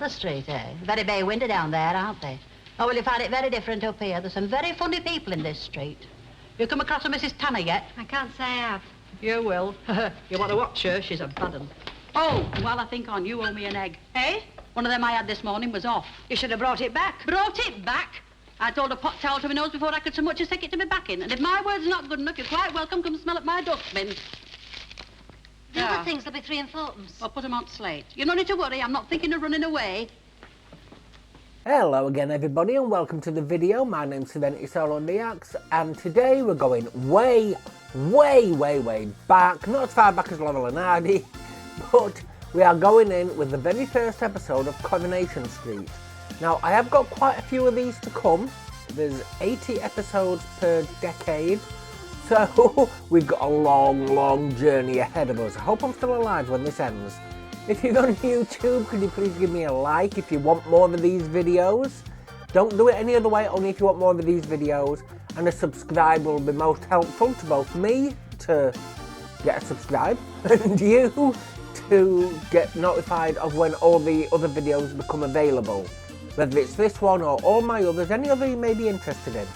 the street, eh? Very bay windy down there, aren't they? Oh, well, you find it very different up here. There's some very funny people in this street. You come across a Mrs. Tanner yet? I can't say I have. You will. You want to watch her? She's a bad one. Oh, while I think on, you owe me an egg. Eh? One of them I had this morning was off. You should have brought it back. Brought it back? I told a pot towel to my nose before I could so much as stick it to my back in. And if my word's not good enough, you're quite welcome. Come smell at my dustbin. The other things will be 3 and 4pence. I'll put them on slate. You don't need to worry. I'm not thinking of running away. Hello again everybody and welcome to the video. My name's Serenity Solo Diax and today we're going way back, not as far back as Laurel and Hardy, but we are going in with the very first episode of Coronation Street. Now I have got quite a few of these to come. There's 80 episodes per decade, so we've got a long journey ahead of us. I hope I'm still alive when this ends. If you're on YouTube, could you please give me a like if you want more of these videos? Don't do it any other way, only if you want more of these videos. And a subscribe will be most helpful to both me to get a subscribe and you to get notified of when all the other videos become available. Whether it's this one or all my others, any other you may be interested in.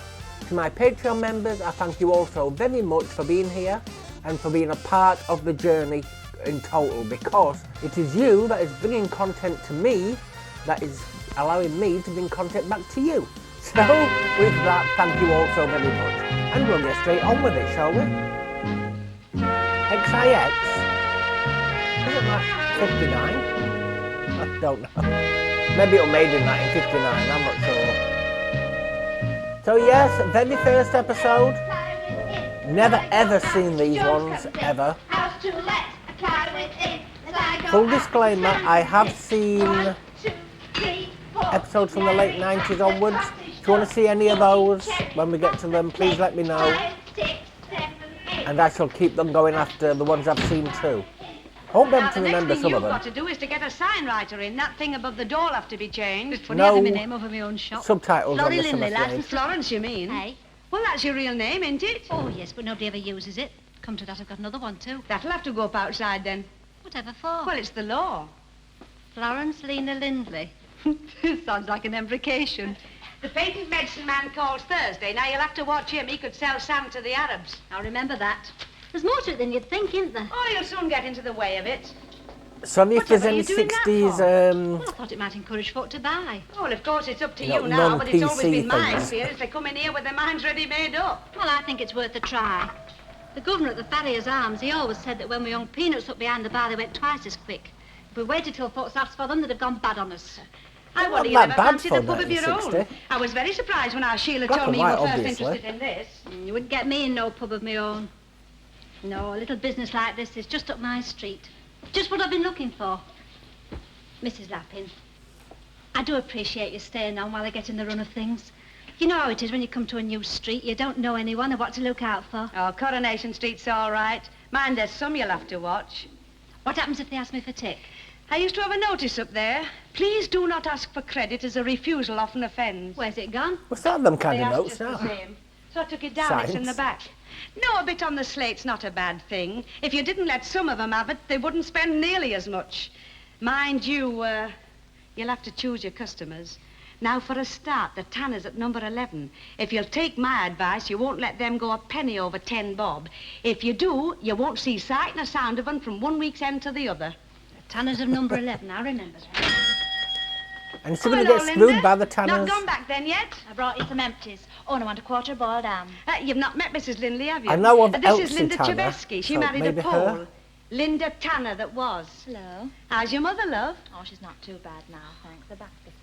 To my Patreon members, I thank you all so very much for being here and for being a part of the journey in total, because it is you that is bringing content to me that is allowing me to bring content back to you. So with that, thank you all so very much, and we'll get straight on with it, shall we? XIX? Isn't that 59? I don't know. Maybe it was made in 1959, I'm not sure. So yes, very first episode. Never ever seen these ones, ever. Full disclaimer, I have seen episodes from the late 90s onwards. If you want to see any of those, when we get to them, please let me know. And I shall keep them going after the ones I've seen too. I won't be able to remember some of them. The next thing you've got to do is to get a sign writer in. That thing above the door will have to be changed. Funny having my name over my own shop. Subtitles on Florrie this, Lindley, I'm lads. afraid. Florence, you mean? Hey? Well, that's your real name, isn't it? Oh, yes, but nobody ever uses it. Come to that, I've got another one, too. That'll have to go up outside, then. Whatever for? Well, it's the law. Florence Lena Lindley. Sounds like an imprecation. The patent medicine man calls Thursday. Now, you'll have to watch him. He could sell sand to the Arabs. I'll remember that. There's more to it than you'd think, isn't there? Oh, you'll soon get into the way of it. Sonny, if there's Whatever are any you doing that 60s, Well, I thought it might encourage folk to buy. Well, of course, it's up to No, you now, but it's always non-PC been my things. experience. They come in here with their minds ready made up. Well, I think it's worth a try. The governor at the Farrier's Arms, he always said that when we hung peanuts up behind the bar, they went twice as quick. If we waited till folks asked for them, they'd have gone bad on us. I Not wonder you that never bad fancied for a pub of your own. 1960. I was very surprised when our Sheila Black told and me you were white, first obviously. interested in this. You wouldn't get me in no pub of my own. No, a little business like this is just up my street. Just what I've been looking for. Mrs. Lappin, I do appreciate you staying on while I get in the run of things. You know how it is when you come to a new street. You don't know anyone or what to look out for. Oh, Coronation Street's all right. Mind, there's some you'll have to watch. What happens if they ask me for tip? I used to have a notice up there. Please do not ask for credit, as a refusal often offends. Where's it gone? What's that, them kind They of asked notes just the now? same. So I took it down. It's in the Signs. back. No, a bit on the slate's not a bad thing. If you didn't let some of them have it, they wouldn't spend nearly as much. Mind you, you'll have to choose your customers. Now, for a start, the Tanner's at number 11. If you'll take my advice, you won't let them go a penny over 10 bob. If you do, you won't see sight nor sound of them from one week's end to the other. The Tanners of number 11, I remember that. And it's going to Hello, get screwed Linda. by the Not Tanners. gone back then yet? I brought you some empties. Oh, and I want a quarter boiled ham. You've not met Mrs. Lindley, have you? I know of This Elsie is Linda Tanner, Chebesky. She so married a maybe Pole. her. Linda Tanner that was. Hello. How's your mother, love? Oh, she's not too bad now, thanks. The back's getting...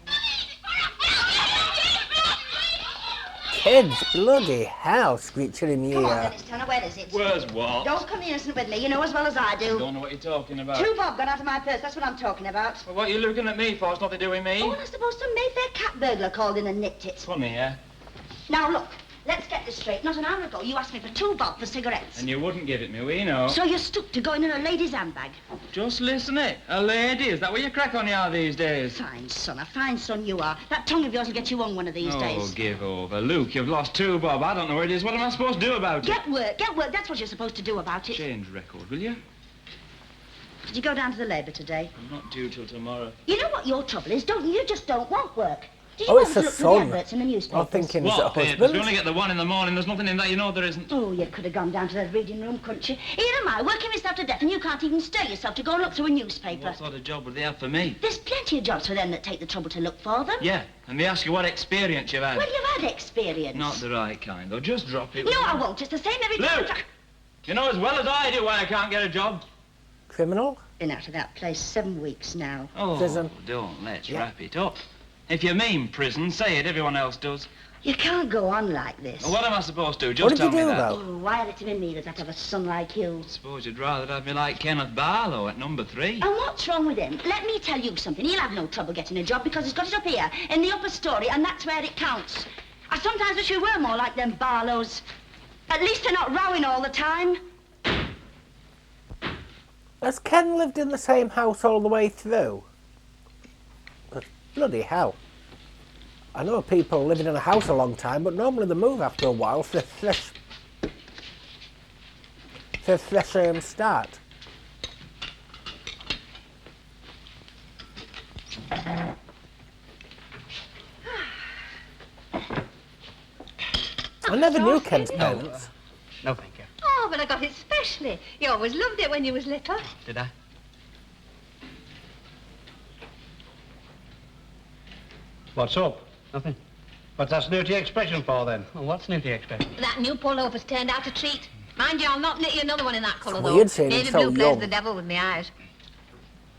Kids, bloody hell, screeching in Come on, here. Dennis Tanner, where is it? Where's what? Don't come innocent with me, you know as well as I do. Don't know what you're talking about. 2 bob gone out of my purse, that's what I'm talking about. Well, what are you looking at me for? It's nothing to do with me. Oh, and I suppose some Mayfair cat burglar called in and nicked it. Funny, yeah? Now look, let's get this straight. Not an hour ago, you asked me for 2 bob for cigarettes. And you wouldn't give it me, we know. So you stuck to going in a lady's handbag. Just listen it. A lady, is that what you crack on you are these days? Fine son, a fine son you are. That tongue of yours will get you on one of these Oh, days. give over. Luke, you've lost 2 bob. I don't know where it is. What am I supposed to do about it? Get work, that's what you're supposed to do about it. Change record, will you? Did you go down to the labour today? I'm not due till tomorrow. You know what your trouble is, don't you? You just don't want work. Did you Oh, bother it's to a look through the son. adverts in the newspapers? I'm thinking, is it a What, babes? husband? We only get the one in the morning. There's nothing in that, you know there isn't. Oh, you could have gone down to the reading room, couldn't you? Here am I, working myself to death, and you can't even stir yourself to go and look through a newspaper. What sort of job would they have for me? There's plenty of jobs for them that take the trouble to look for them. Yeah, and they ask you what experience you've had. Well, you've had experience. Not the right kind, though. Just drop it. No, I won't. It's the same every time. Luke! You know as well as I do why I can't get a job. Criminal? Been out of that place 7 weeks now. Oh, Prison. don't. Let's Yeah. wrap it up. If you mean prison, say it. Everyone else does. You can't go on like this. Well, what am I supposed to do? What Just did you tell me do, that. though? Oh, why had it been me that had to have a son like you? I suppose you'd rather have me like Kenneth Barlow at number 3. And what's wrong with him? Let me tell you something. He'll have no trouble getting a job because he's got it up here in the upper story, and that's where it counts. I sometimes wish we were more like them Barlows. At least they're not rowing all the time. Has Ken lived in the same house all the way through? 'Cause bloody hell. I know people living in a house a long time, but normally they move after a while for a fresh start. I never knew Ken's parents. No, thank you. Oh, but I got it specially. You always loved it when you was little. Did I? What's up? Nothing. What's that snooty expression for, then? Well, what's snooty expression? That new pullover's turned out a treat. Mind you, I'll not knit you another one in that colour, though. weird seeing him Navy so blue plays young. the devil with my eyes.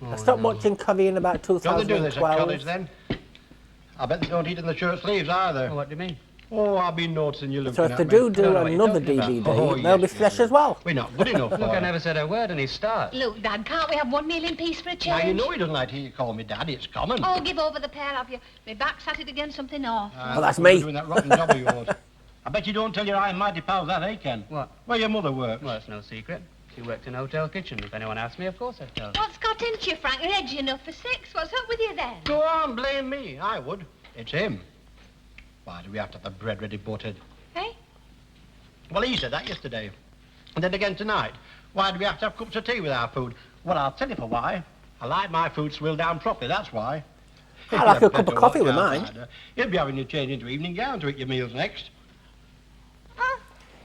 I stopped watching Covey in about Don't they do this at 2012. college, then? I bet they don't eat in the shirt sleeves, either. Oh, what do you mean? Oh, I've been noticing you looking So if at they me. do I don't know what you're another talking about. DVD, Oh, they'll be yes, fresh yes. as well. We're not good enough for Look, I it. never said a word and he starts. Look, Dad, can't we have one meal in peace for a change? Now, you know he doesn't like to hear you call me Daddy. It's common. Oh, give over the pair of you. My back's at it against something awful. Well, that's you're me. Doing that rotten job of yours. I bet you don't tell your high and mighty pals that, eh, Ken? What? Where your mother works. Well, it's no secret. She worked in a hotel kitchen. If anyone asked me, of course I'd tell them. What's got into you, Frank? You're edgy enough for 6. What's up with you then? Go on, blame me. I would. It's him. Why do we have to have the bread ready buttered? Hey? Well, he said that yesterday. And then again tonight. Why do we have to have cups of tea with our food? Well, I'll tell you for why. I like my food swilled down properly, that's why. I like a cup of coffee with mine. You'll be having you change into evening gown to eat your meals next.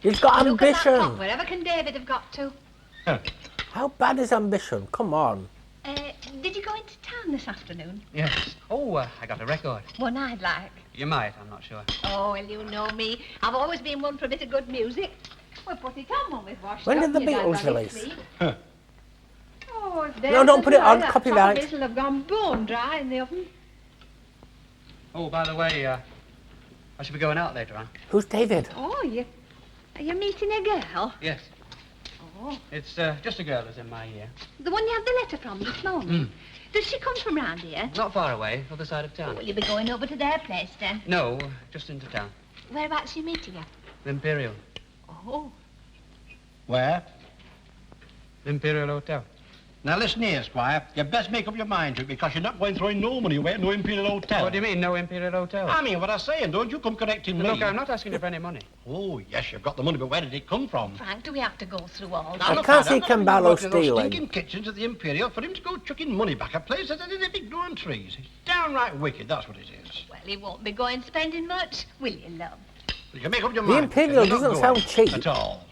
He's got Look at that ambition. clock. Wherever can David have got to? How bad is ambition? Come on. Did you go into town this afternoon? Yes. Oh, I got a record. One I'd like. You might, I'm not sure. Oh, well, you know me. I've always been one for a bit of good music. We'll put it on when we've washed When up did the and your dad Beatles had it release? clean. Huh. Oh, if No, there's don't a put it on, that copyright. top of it'll have gone bone dry in the oven. Oh, by the way, I should be going out later on. Who's David? Oh, are you meeting a girl? Yes. Oh, It's just a girl who's in my year. the one you had the letter from this morning. Does she come from round here? Not far away, other side of town. Will you be going over to their place then? No, just into town. Whereabouts are you meeting her? The Imperial. Oh, Where? The Imperial Hotel. Now, listen here, Squire. You best make up your mind to it because you're not going throwing no money away at no Imperial Hotel. What do you mean, no Imperial Hotel? I mean what I'm saying. Don't you come correcting me. Look, I'm not asking you for any money. Oh, yes, you've got the money, but where did it come from? Frank, do we have to go through all Now, I look, can't Dad, I'm see not gonna be Camballo working in those stealing. stinking kitchens at the Imperial for him to go chucking money back at places that is ignoring trees. It's downright wicked, that's what it is. well, he won't be going spending much, will you, love? You can make up your The mind. Imperial You're not doesn't going sound cheap. At all.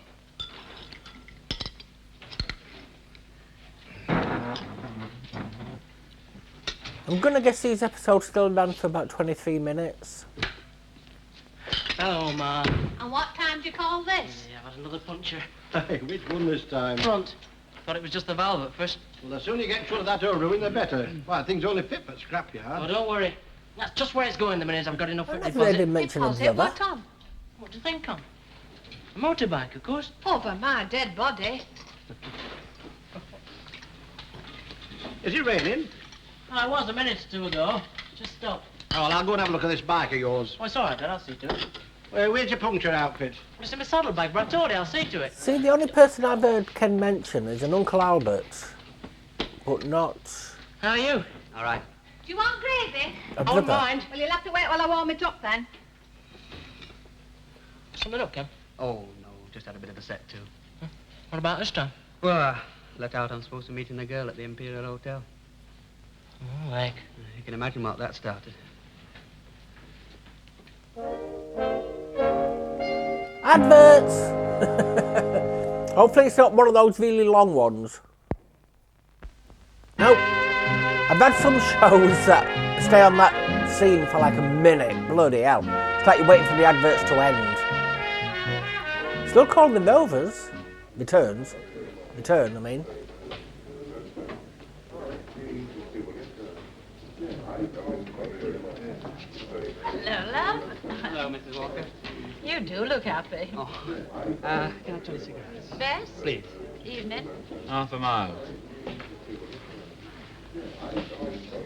I'm gonna guess these episodes still run for about 23 minutes. Hello, Ma. And what time do you call this? Yeah, I've had another puncture. Hey, which one this time? Front. Thought it was just the valve at first. Well, the sooner you get shut of that old ruin, the better. Why, thing's only fit for Oh, scrapyard. don't worry. That's just where it's going the minute I've got enough for I've never heard deposit. him mention his Deposit, brother. what on? What do you think on? A motorbike, of course. Over my dead body. Is it raining? Well, I was a minute or two ago. Just stopped. Oh, well, I'll go and have a look at this bike of yours. Oh, it's all right, Dad. I'll see to it. Where's your puncture outfit? It's in my saddlebag, but I told you I'll see to it. See, the only person I've heard Ken mention is an Uncle Albert, but not How are you? All right. Do you want gravy? a I won't brother. mind. Well, you'll have to wait while I warm it up then. Something up, Ken. Oh, no, just had a bit of a set too. What about this time? Well, let out I'm supposed to meeting a girl at the Imperial Hotel. Oh, like. You can imagine what that started. Adverts! Hopefully it's not one of those really long ones. Nope. I've had some shows that stay on that scene for like a minute. Bloody hell. It's like you're waiting for the adverts to end. Still called the Novas. Return, I mean. Hello, love. Hello, Mrs. Walker. You do look happy. Oh, can I try cigarettes? Bess? Please. Evening. Half a mile.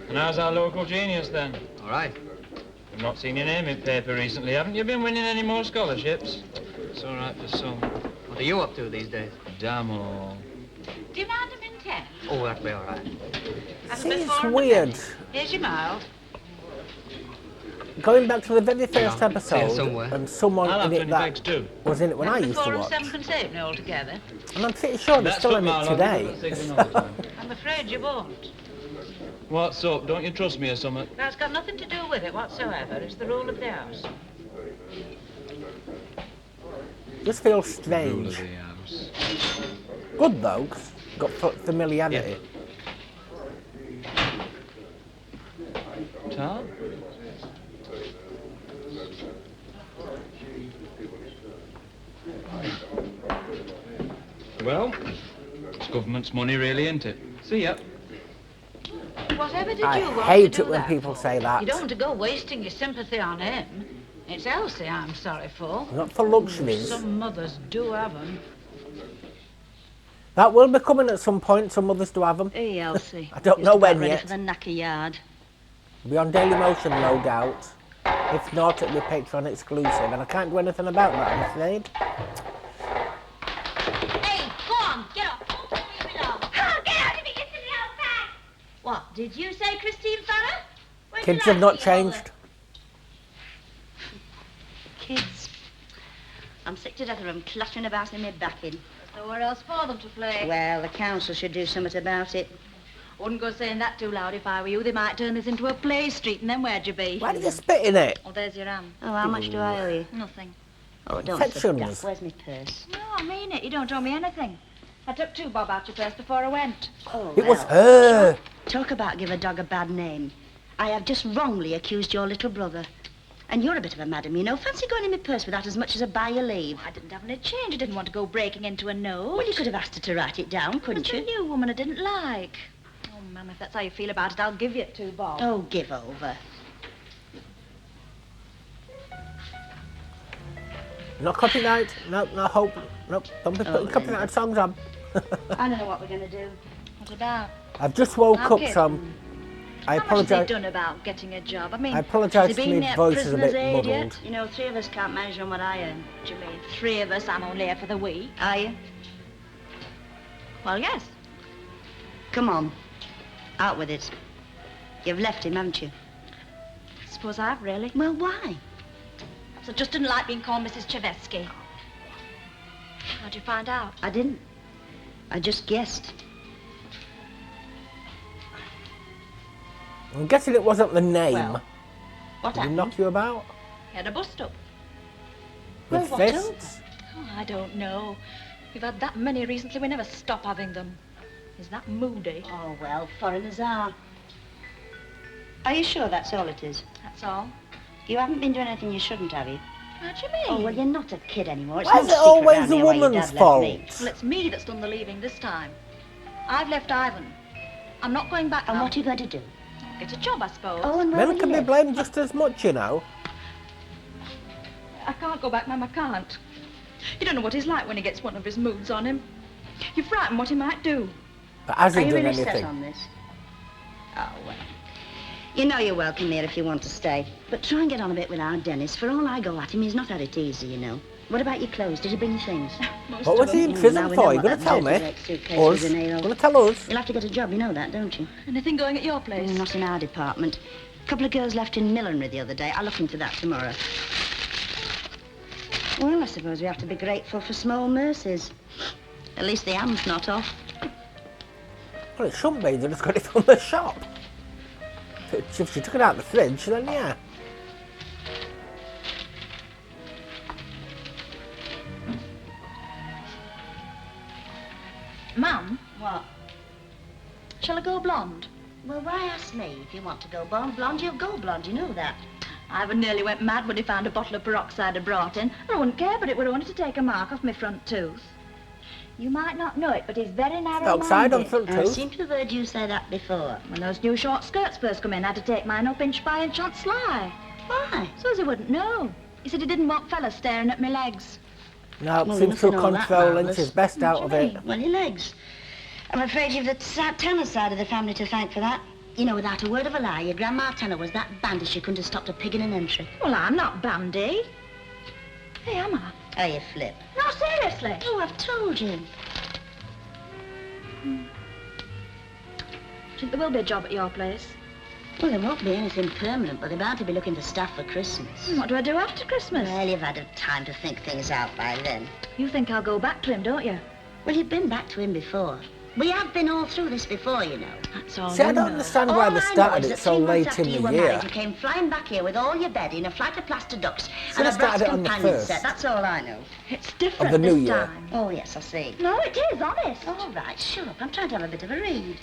And how's our local genius then? All right. I've not seen your name in paper recently. Haven't you been winning any more scholarships? It's all right for some. What are you up to these days? Damn all. Do you mind them in 10? Oh, that'll be all right. See, it's weird. Here's your mile. Going back to the very first Yeah, see it episode, somewhere. and someone I'll have in it 20 that bags too. was in it when I used to 4 and watch. 7 can save me altogether. And I'm pretty sure they're That's still what in it Marlon today. said all the time. I'm afraid you won't. What's up? Don't you trust me or something? That's got nothing to do with it whatsoever. It's the rule of the house. Just feels Rule of strange. the house. Good though, 'cause got familiarity. Tom? Well, it's government's money really, isn't it? See ya. Whatever did I you want hate to it do when that people for? say that. You don't want to go wasting your sympathy on him. It's Elsie I'm sorry for. Not for luxuries. Some mothers do have them. That will be coming at some point. Some others do have them. Hey, Elsie. I don't Just know about when ready yet. for the knacker yard. It'll be on Daily Motion, no doubt. If not, it'll be Patreon exclusive, and I can't do anything about that, I'm afraid. Hey, go on, get up. Don't leave me alone. Oh, get out of me, get to the outside. What, did you say Christine Farrer? Where'd you Kids like have not to get all changed. the- Kids. I'm sick to death of them clattering about in my backing. Nowhere else for them to play. Well, the council should do something about it. Wouldn't go saying that too loud if I were you. They might turn this into a play street, and then where'd you be? Why do you spit in it? Oh, there's your hand. Oh, how much do I owe you? Nothing. Oh, don't sit Infections. daft. Where's my purse? No, I mean it. You don't owe me anything. I took 2 bob out your purse before I went. Oh, It was well. her. Talk about give a dog a bad name. I have just wrongly accused your little brother. And you're a bit of a madam, you know. Fancy going in my purse without as much as a by your leave. I didn't have any change. I didn't want to go breaking into a note. Well, you could have asked her to write it down, couldn't It's a you? new woman I didn't like. Oh, Ma'am, if that's how you feel about it, I'll give you 2 bob. Oh, give over. No copyright. No hope. Nope. Don't be putting Oh, copyrighted songs on. I don't know what we're going to do. What about? I've just woke I'll up, get- so I How much has he apologise. done about getting a job? I mean, I apologise Has he if been my there voice is a prisoner's bit aid yet? muddled. You know, 3 of us can't manage on what I earn. what do you mean? 3 of us, I'm only here for the week. Are you? Well, yes. Come on. Out with it. You've left him, haven't you? I suppose I've really. Well, why? So just didn't like being called Mrs. Chevesky. How'd you find out? I didn't. I just guessed. I'm guessing it wasn't the name. Well, what Did he happened? knock you about? He had a bust up. Well, With what fists? Oh, I don't know. We've had that many recently, we never stop having them. He's that moody. Oh, well, foreigners are. Are you sure that's all it is? That's all. You haven't been doing anything you shouldn't, have you? What do you mean? Oh, well, you're not a kid anymore. It's Why no is it secret always round the here why your woman's dad left fault? me. Well, it's me that's done the leaving this time. I've left Ivan. I'm not going back And now. what are you going to do? Get a job, I suppose. Oh, and where Men will can you be live? blamed just as much, you know. I can't go back, Mum, I can't. You don't know what he's like when he gets one of his moods on him. You're frightened what he might do. But has Are he you done really set anything? on this? Oh, well. You know you're welcome here if you want to stay. But try and get on a bit with our Dennis. For all I go at him, he's not had it easy, you know. What about your clothes? Did you bring your things? Most What of was he them. in prison now we for? know You what gonna that tell dirty me? red suitcase Us? was in here. Gonna tell us? You'll have to get a job, you know that, don't you? Anything going at your place? Not in our department. A couple of girls left in millinery the other day. I'll look into that tomorrow. Well, I suppose we have to be grateful for small mercies. At least the ham's not off. Well, it shouldn't be. They just got it from the shop. If she took it out of the fridge, then yeah. Mum? What? Shall I go blonde? Well, why ask me? If you want to go blonde, you'll go blonde. You know that. I nearly went mad when he found a bottle of peroxide I brought in. I wouldn't care, but it would only to take a mark off my front tooth. You might not know it, but he's very narrow-minded. Peroxide on front I tooth? seem to have heard you say that before. When those new short skirts first come in, I had to take mine up inch by inch on sly. Why? So as he wouldn't know. He said he didn't want fellas staring at my legs. No, Well, seems to nothing all that control marvellous. inches best out What of do you it. mean? Well, your legs. I'm afraid you've the Tanner side of the family to thank for that. You know, without a word of a lie, your Grandma Tanner was that bandy she couldn't have stopped a pig in an entry. Well, I'm not bandy. Hey, am I? Oh, you flip. No, seriously. Oh, I've told you. Do you think there will be a job at your place? Well, there won't be anything permanent, but they're bound to be looking for staff for Christmas. What do I do after Christmas? Well, you've had time to think things out by then. You think I'll go back to him, don't you? Well, you've been back to him before. We have been all through this before, you know. That's all See, I you don't know. understand All why they I know started is it that so 3 months late after in you the were year. married, you came flying back here with all your bedding, a flight of plaster ducks, So and they a brass started it on the companion first. set. That's all I know. It's different Of the new this year. time. Oh, yes, I see. No, it is, honest. All right, shut up. I'm trying to have a bit of a read.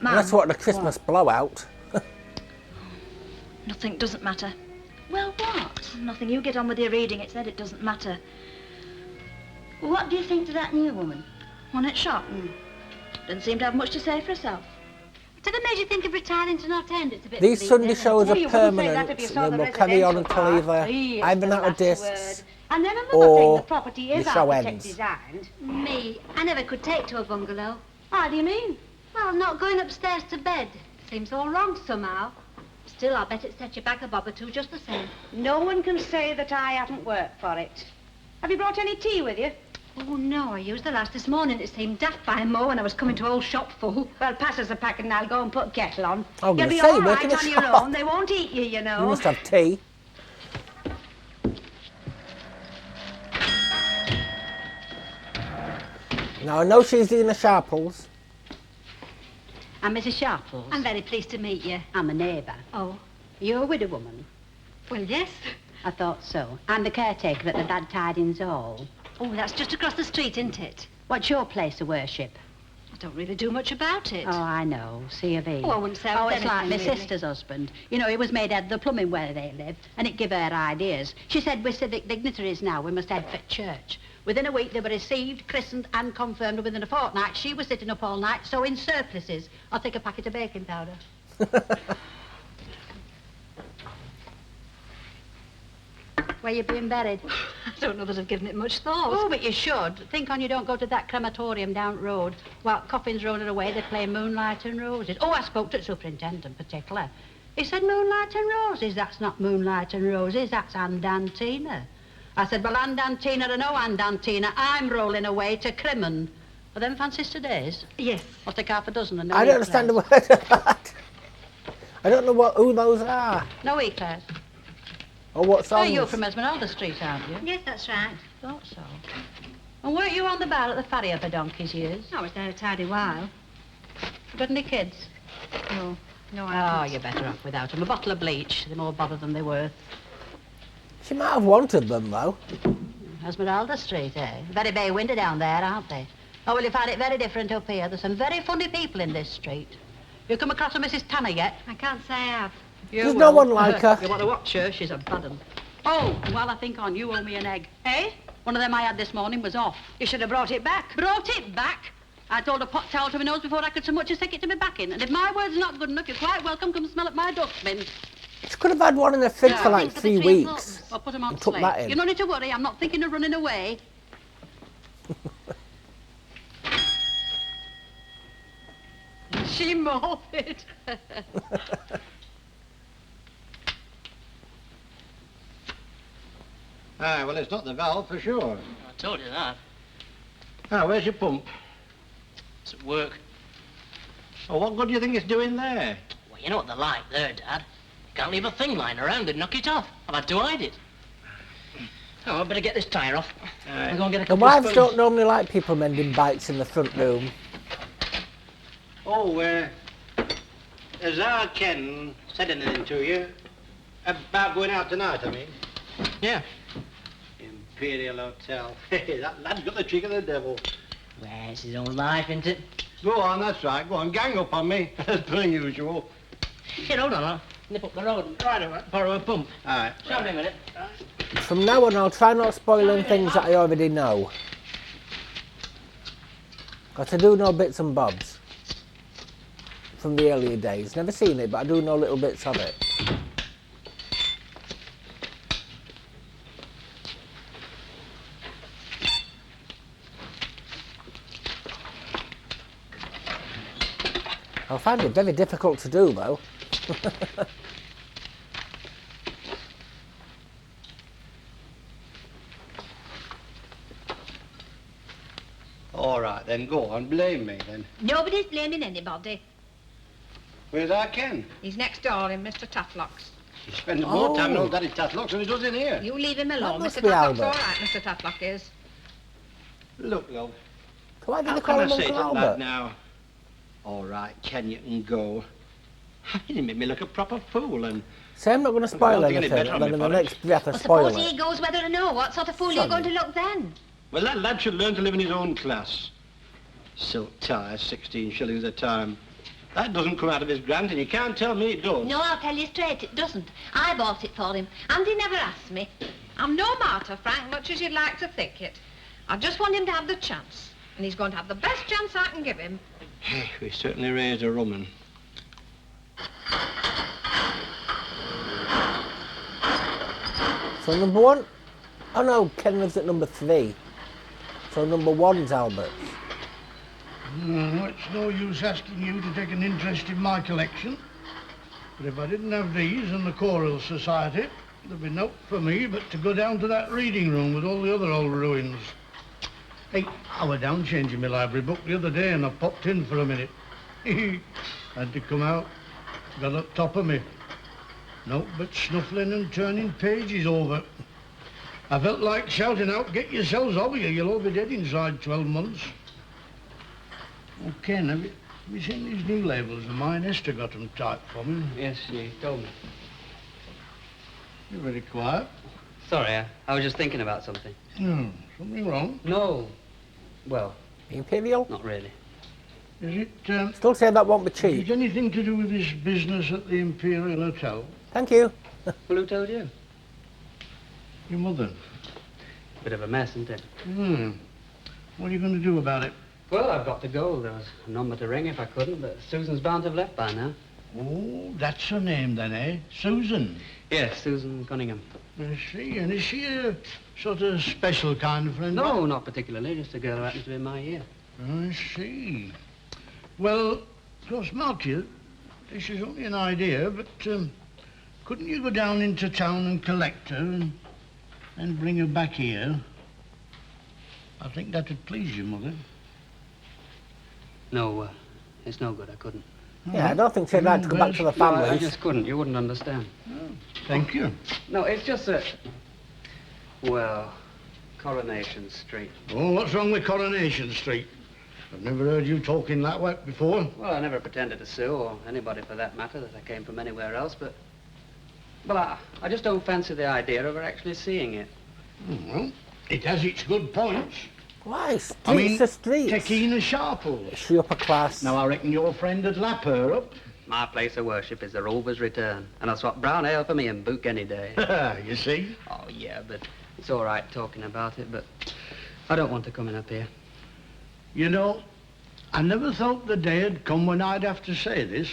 Mum, That's what the Christmas blowout. nothing doesn't matter. Well, what? Nothing. You get on with your reading. It said it doesn't matter. What do you think to that new woman? One at shop. Didn't seem to have much to say for herself. Whatever made you think of retiring to not end? It's a bit These bleak, Sunday isn't shows it? are you wouldn't say that permanent. if you saw They the will carry on residential until part. either It's either the out of last discs word. And then another or thing, the property is the show architect ends. designed. Me, I never could take to a bungalow. How do you mean? Well, not going upstairs to bed. Seems all wrong somehow. Still, I'll bet it set you back a bob or two just the same. No one can say that I haven't worked for it. Have you brought any tea with you? Oh, no, I used the last this morning. It seemed daft by Mo when I was coming to old shop full. Well, pass us a packet and I'll go and put kettle on. I'm You'll gonna be say, all work right in the on your shop. own. They won't eat you, you know. You must have tea. Now, I know she's in the Sharples. I'm Mrs. Sharples. I'm very pleased to meet you. I'm a neighbour. Oh, You're a widow woman. well, yes. I thought so. I'm the caretaker at the Bad Tidings Hall. Oh, that's just across the street, isn't it? What's your place of worship? I don't really do much about it. Oh, I know. C of E. Oh, I wouldn't say I Oh, was it's like my anything, really. sister's husband. You know, he was made head of the plumbing where they live, and it give her ideas. She said we're civic dignitaries now. We must head for church. Within a week, they were received, christened, and confirmed. Within a fortnight, she was sitting up all night, sewing surplices. I'll take a packet of baking powder. Where you being buried? I don't know that I've given it much thought. Oh, but you should. Think on you don't go to that crematorium down the road. While coffins rolling away, they play Moonlight and Roses. Oh, I spoke to the superintendent particular. He said Moonlight and Roses. That's not Moonlight and Roses, that's Andantina. I said, well, Andantina or no Andantina, I'm rolling away to Crimmen. Are them fancies today's? Yes. I'll take half a dozen and no I don't understand the eclairs. word of that. I don't know who those are. No eclairs. Or what Oh, songs. you're from Esmeralda Street, aren't you? Yes, that's right. Thought so. And weren't you on the bar at the ferry for donkey's years? I was there a tidy while. Got any kids? No, no, I Oh, haven't. you're better off without them. A bottle of bleach. They're more bother than they're worth. She might have wanted them, though. Esmeralda Street, eh? Very bay windy down there, aren't they? Oh, well, you find it very different up here. There's some very funny people in this street. You come across a Mrs. Tanner yet? I can't say I have. You There's no will. one like her. You want to watch her? She's a bad un. Oh, while I think on, you owe me an egg. Eh? One of them I had this morning was off. You should have brought it back. Brought it back? I told a pot towel to my nose before I could so much as stick it to my back in. And if my word's not good enough, you're quite welcome. Come smell at my dustbin. She could have had one in the fridge Yeah, for like things are 3 between weeks. I'll put them on And took slate. that in. You don't need to worry. I'm not thinking of running away. She morbid. Ah, well, it's not the valve for sure. I told you that. Ah, where's your pump? It's at work. Oh, what good do you think it's doing there? Well, you know what they're like there, Dad. You can't leave a thing lying around and knock it off. I've had to hide it. Oh, I better get this tyre off. I'm going to get a The couple of wives spoons. don't normally like people mending bikes in the front room. Oh, has our Ken said anything to you? About going out tonight, I mean? Yeah. Imperial Hotel. Hey, that lad's got the trick of the devil. Well, it's his own life, isn't it? Go on, that's right. Go on, gang up on me, as per usual. Here, hold on, I'll nip up the road and try to borrow a pump. All right. Show me a minute. From now on, I'll try not spoiling things that I already know. Because I do know bits and bobs from the earlier days. Never seen it, but I do know little bits of it. I find it very difficult to do, though. All right, then, go on, blame me, then. Nobody's blaming anybody. Where's our Ken? He's next door in Mr. Tatlock's. He spends more time in old Daddy Tatlocks than he does in here. You leave him alone. must Mr. be Tatlock's Albert. all right, Mr. Tatlock is. Look, love, Why do how they can call I him say Uncle to the lad Albert? now? All right, Ken, you can go. He made me look a proper fool, and Say I'm not going to spoil don't think any anything, better and on then in me the for it. next breath I Well, spoil suppose he it. goes whether or no. What sort of fool are you Son. going to look then? well, that lad should learn to live in his own class. Silk ties, 16 shillings a time. That doesn't come out of his grant, and you can't tell me it does. No, I'll tell you straight, it doesn't. I bought it for him, and he never asked me. I'm no martyr, Frank, much as you'd like to think it. I just want him to have the chance. And he's going to have the best chance I can give him. We certainly raised a rum 'un. So number one? Oh no, Ken lives at number 3. So number 1's Albert. No, it's no use asking you to take an interest in my collection. But if I didn't have these and the Choral Society, there'd be no for me but to go down to that reading room with all the other old ruins. Hey, I was down changing my library book the other day and I popped in for a minute. Had to come out. Got up top of me. No, but snuffling and turning pages over. I felt like shouting out, get yourselves over here, you'll all be dead inside 12 months. Oh, Ken, have you seen these new labels of mine? Esther got them typed for me. Yes, she told me. You're very quiet. Sorry, I was just thinking about something. Something wrong? No. Well, Imperial? not really. Is it, Still say that won't be is cheap. it anything to do with this business at the Imperial Hotel? Thank you. Well, who told you? Your mother? Bit of a mess, isn't it? What are you going to do about it? Well, I've got to go. There was a number to ring if I couldn't, but Susan's bound to have left by now. Oh, that's her name then, eh? Susan. Yes, Susan Cunningham. I see. And is she a sort of special kind of friend? No, not particularly. Just a girl who happens to be in my year. I see. Well, of course, mark you, this is only an idea, but couldn't you go down into town and collect her and bring her back here? I think that'd please you, Mother. No, it's no good. I couldn't. Yeah, I don't think she'd like to go back to the No, I families. just couldn't. You wouldn't understand. Thank you. No, it's just that... Well, Coronation Street. Oh, what's wrong with Coronation Street? I've never heard you talking that way before. Well, I never pretended to sue, or anybody for that matter, that I came from anywhere else, but... Well, I just don't fancy the idea of her actually seeing it. Well, it has its good points. Why? Streets I mean, are streets. Tekina Sharples. Is she upper class? Now, I reckon your friend would lap her up. My place of worship is the Rover's Return, and I'll swap brown ale for me and book any day. You see? Oh, yeah, but it's all right talking about it, but I don't want her coming up here. You know, I never thought the day had come when I'd have to say this,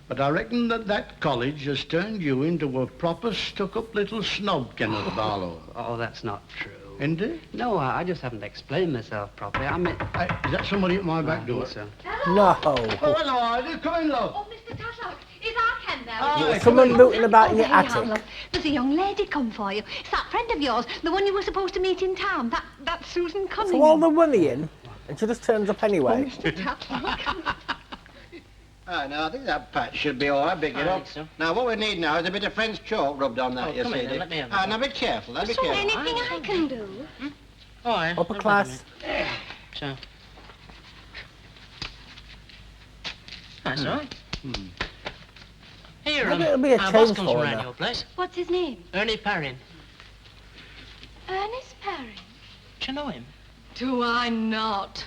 but I reckon that college has turned you into a proper stuck-up little snob, Kenneth Barlow. Oh, that's not true. Isn't it? No, I just haven't explained myself properly. I mean... Is that somebody at my back door? So. No. Oh, hello, Ida. Come in, love. Oh, Mr. Tatlock, is our Ken there? Aye, Someone mooting about in your There you are, attic. love. There's a young lady come for you. It's that friend of yours, the one you were supposed to meet in town. That's Susan Cunningham. So all the worrying, and she just turns up anyway. Mr. Tatlock. Oh, no, I think that patch should be all right, big enough. So. Now, what we need now is a bit of French chalk rubbed on that, Oh, you come see. here, then, let me have Ah, that. now, be careful, be So careful. anything I can do? All right. Upper class. So. That's all right. Here, Maybe it'll be a our change boss comes for from her around now. your place. What's his name? Ernie Parrin. Ernest Parry. Do you know him? Do I not?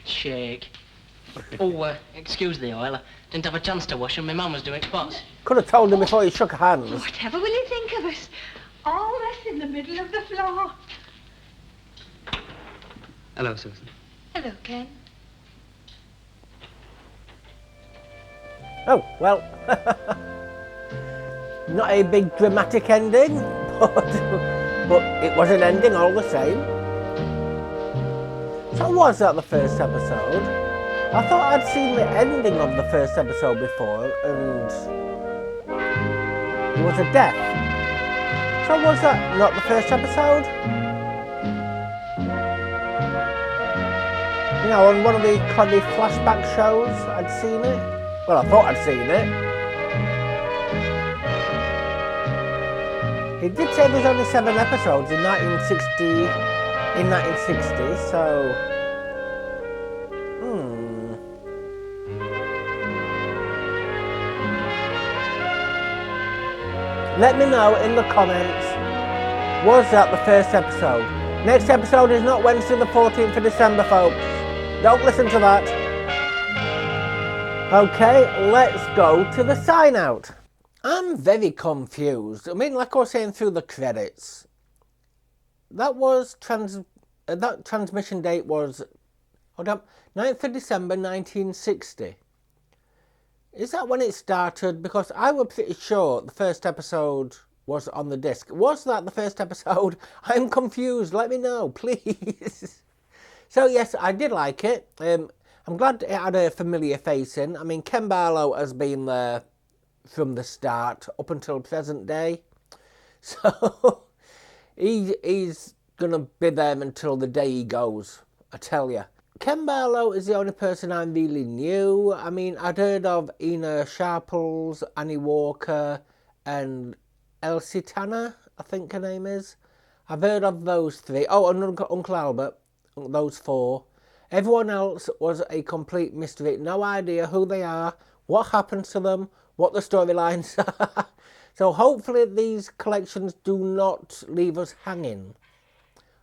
Shake. Oh, excuse the oil. I didn't have a chance to wash him. My mum was doing pots. Could have told him before he shook hands. Whatever will you think of us? All this in the middle of the floor. Hello, Susan. Hello, Ken. Oh, well. Not a big dramatic ending, but it was an ending all the same. So was that the first episode? I thought I'd seen the ending of the first episode before, and it was a death. So was that not the first episode? You know, on one of the comedy flashback shows, I'd seen it. Well, I thought I'd seen it. He did say there's only 7 episodes in 1960, so... Let me know in the comments, was that the first episode? Next episode is not Wednesday the 14th of December, folks. Don't listen to that. Okay, let's go to the sign out. I'm very confused. I mean, like I was saying through the credits, that was that transmission date was 9th of December 1960. Is that when it started? Because I was pretty sure the first episode was on the disc. Was that the first episode? I'm confused. Let me know, please. So yes, I did like it. I'm glad it had a familiar face in. I mean, Ken Barlow has been there from the start up until present day. So he's going to be there until the day he goes, I tell you. Ken Barlow is the only person I really knew. I mean, I'd heard of Ina Sharples, Annie Walker, and Elsie Tanner, I think her name is. I've heard of those 3. Oh, and Uncle Albert, those 4. Everyone else was a complete mystery. No idea who they are, what happened to them, what the storylines are. So hopefully these collections do not leave us hanging.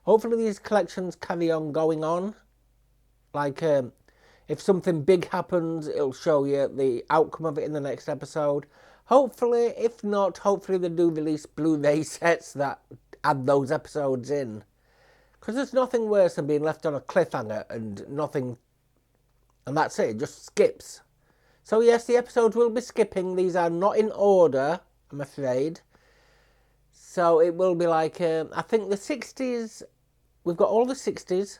Hopefully these collections carry on going on. Like, if something big happens, it'll show you the outcome of it in the next episode. Hopefully, if not, hopefully they do release Blu-ray sets that add those episodes in. Because there's nothing worse than being left on a cliffhanger and nothing... And that's it, it just skips. So yes, the episodes will be skipping. These are not in order, I'm afraid. So it will be like, I think the 60s... We've got all the 60s.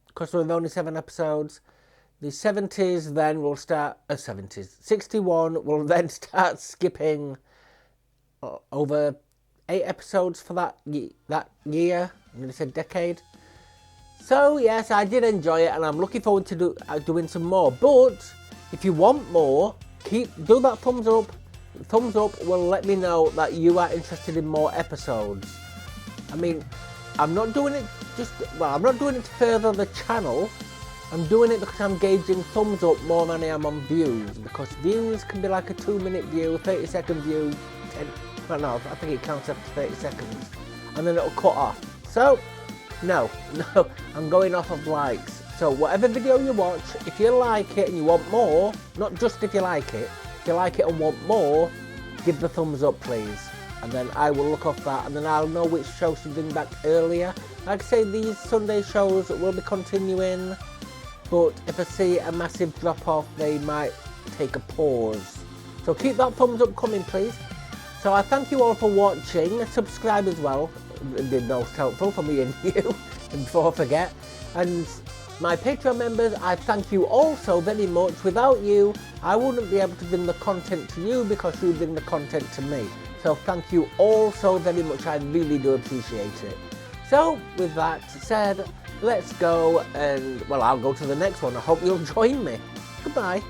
Because we've only 7 episodes. The 70s then will start... 61 will then start skipping over 8 episodes for that year. I'm going to say decade. So yes, I did enjoy it and I'm looking forward to doing some more. But if you want more, do that thumbs up. Thumbs up will let me know that you are interested in more episodes. I mean, I'm not doing it I'm not doing it to further the channel. I'm doing it because I'm gauging thumbs up more than I am on views. Because views can be like a 2-minute view, 30-second view, I think it counts after 30 seconds. And then it'll cut off. So, no, I'm going off of likes. So whatever video you watch, if you like it and you want more, not just if you like it and want more, give the thumbs up please. And then I will look off that and then I'll know which shows to bring back earlier. Like I say, these Sunday shows will be continuing, but if I see a massive drop off, they might take a pause. So keep that thumbs up coming please. So I thank you all for watching, subscribe as well, it'd be most helpful for me and you, and before I forget. And my Patreon members, I thank you all so very much. Without you, I wouldn't be able to bring the content to you because you bring the content to me. So thank you all so very much, I really do appreciate it. So with that said, let's go and, well, I'll go to the next one. I hope you'll join me. Goodbye.